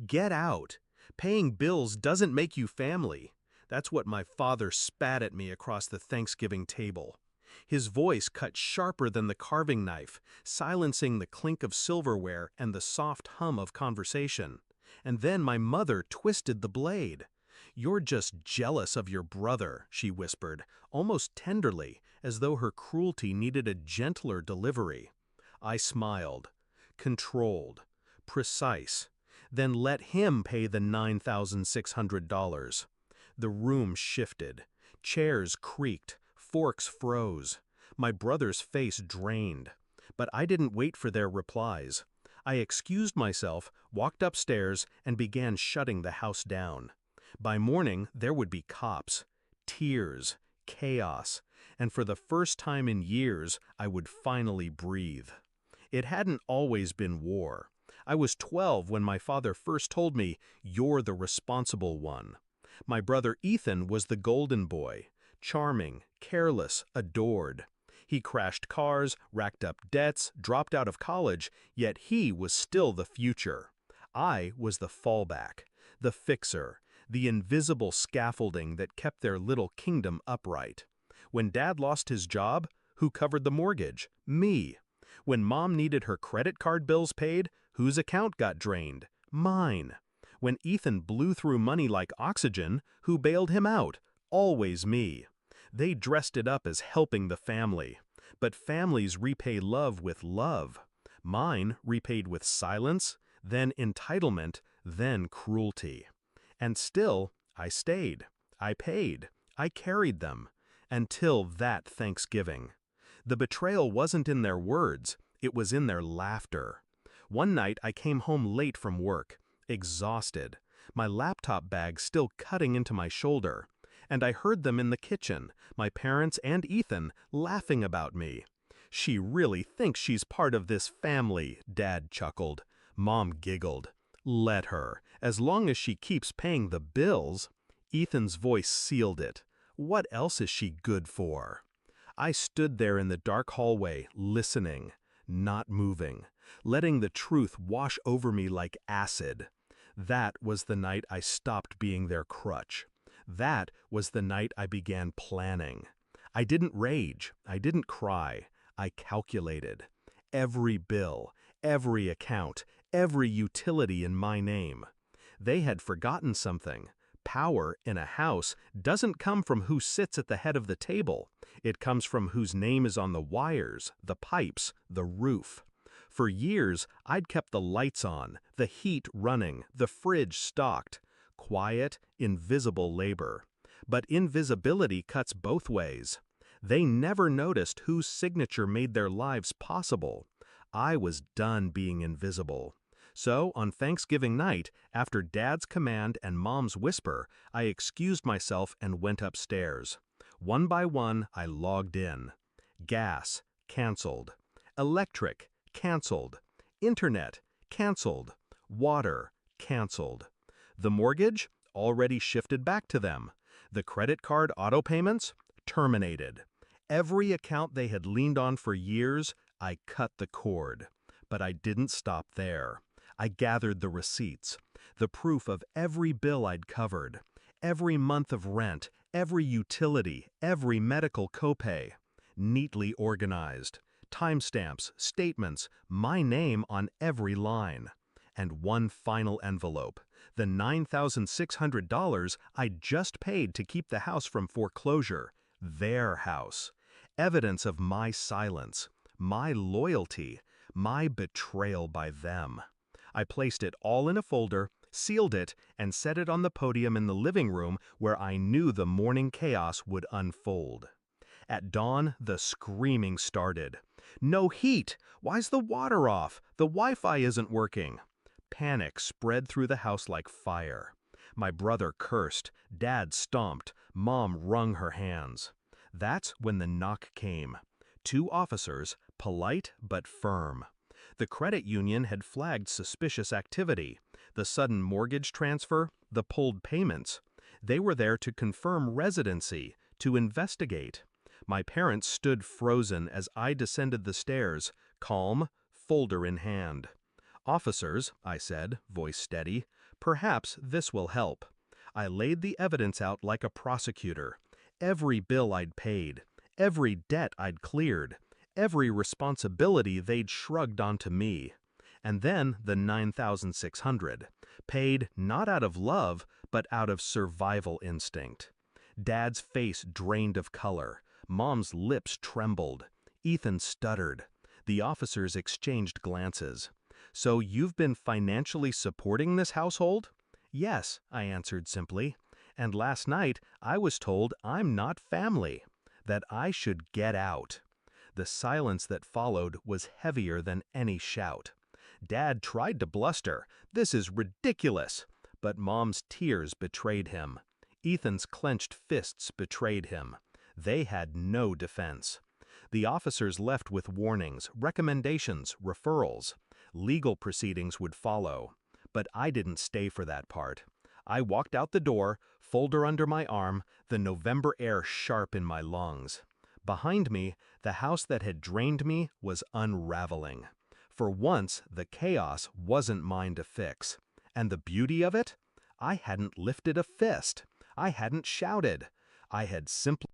Get out. Paying bills doesn't make you family. That's what my father spat at me across the Thanksgiving table. His voice cut sharper than the carving knife, silencing the clink of silverware and the soft hum of conversation. And then my mother twisted the blade. "You're just jealous of your brother," she whispered, almost tenderly, as though her cruelty needed a gentler delivery. I smiled. Controlled. Precise. Then let him pay the $9,600. The room shifted. Chairs creaked. Forks froze. My brother's face drained. But I didn't wait for their replies. I excused myself, walked upstairs, and began shutting the house down. By morning, there would be cops, tears, chaos, and for the first time in years, I would finally breathe. It hadn't always been war. I was 12 when my father first told me, "You're the responsible one." My brother Ethan was the golden boy, charming, careless, adored. He crashed cars, racked up debts, dropped out of college, yet he was still the future. I was the fallback, the fixer, the invisible scaffolding that kept their little kingdom upright. When Dad lost his job, who covered the mortgage? Me. When Mom needed her credit card bills paid, whose account got drained? Mine. When Ethan blew through money like oxygen, who bailed him out? Always me. They dressed it up as helping the family. But families repay love with love. Mine repaid with silence, then entitlement, then cruelty. And still, I stayed. I paid. I carried them. Until that Thanksgiving. The betrayal wasn't in their words, it was in their laughter. One night I came home late from work, exhausted, my laptop bag still cutting into my shoulder, and I heard them in the kitchen, my parents and Ethan, laughing about me. "She really thinks she's part of this family," Dad chuckled. Mom giggled. "Let her, as long as she keeps paying the bills." Ethan's voice sealed it. "What else is she good for?" I stood there in the dark hallway, listening, not moving, letting the truth wash over me like acid. That was the night I stopped being their crutch. That was the night I began planning. I didn't rage, I didn't cry, I calculated. Every bill, every account, every utility in my name. They had forgotten something. Power in a house doesn't come from who sits at the head of the table. It comes from whose name is on the wires, the pipes, the roof. For years, I'd kept the lights on, the heat running, the fridge stocked. Quiet, invisible labor. But invisibility cuts both ways. They never noticed whose signature made their lives possible. I was done being invisible. So, on Thanksgiving night, after Dad's command and Mom's whisper, I excused myself and went upstairs. One by one, I logged in. Gas, canceled. Electric, canceled. Internet, canceled. Water, canceled. The mortgage, already shifted back to them. The credit card auto payments, terminated. Every account they had leaned on for years, I cut the cord. But I didn't stop there. I gathered the receipts, the proof of every bill I'd covered, every month of rent, every utility, every medical copay. Neatly organized. Timestamps, statements, my name on every line. And one final envelope, the $9,600 I'd just paid to keep the house from foreclosure. Their house. Evidence of my silence, my loyalty, my betrayal by them. I placed it all in a folder, sealed it, and set it on the podium in the living room where I knew the morning chaos would unfold. At dawn, the screaming started. "No heat! Why's the water off? The Wi-Fi isn't working!" Panic spread through the house like fire. My brother cursed, Dad stomped, Mom wrung her hands. That's when the knock came. 2 officers, polite but firm. The credit union had flagged suspicious activity, the sudden mortgage transfer, the pulled payments. They were there to confirm residency, to investigate. My parents stood frozen as I descended the stairs, calm, folder in hand. "Officers," I said, voice steady, "perhaps this will help." I laid the evidence out like a prosecutor. Every bill I'd paid, every debt I'd cleared, every responsibility they'd shrugged onto me. And then the 9,600, paid not out of love, but out of survival instinct. Dad's face drained of color. Mom's lips trembled. Ethan stuttered. The officers exchanged glances. "So you've been financially supporting this household?" "Yes," I answered simply. "And last night I was told I'm not family, that I should get out." The silence that followed was heavier than any shout. Dad tried to bluster, "This is ridiculous," but Mom's tears betrayed him. Ethan's clenched fists betrayed him. They had no defense. The officers left with warnings, recommendations, referrals. Legal proceedings would follow. But I didn't stay for that part. I walked out the door, folder under my arm, the November air sharp in my lungs. Behind me, the house that had drained me was unraveling. For once, the chaos wasn't mine to fix. And the beauty of it? I hadn't lifted a fist. I hadn't shouted. I had simply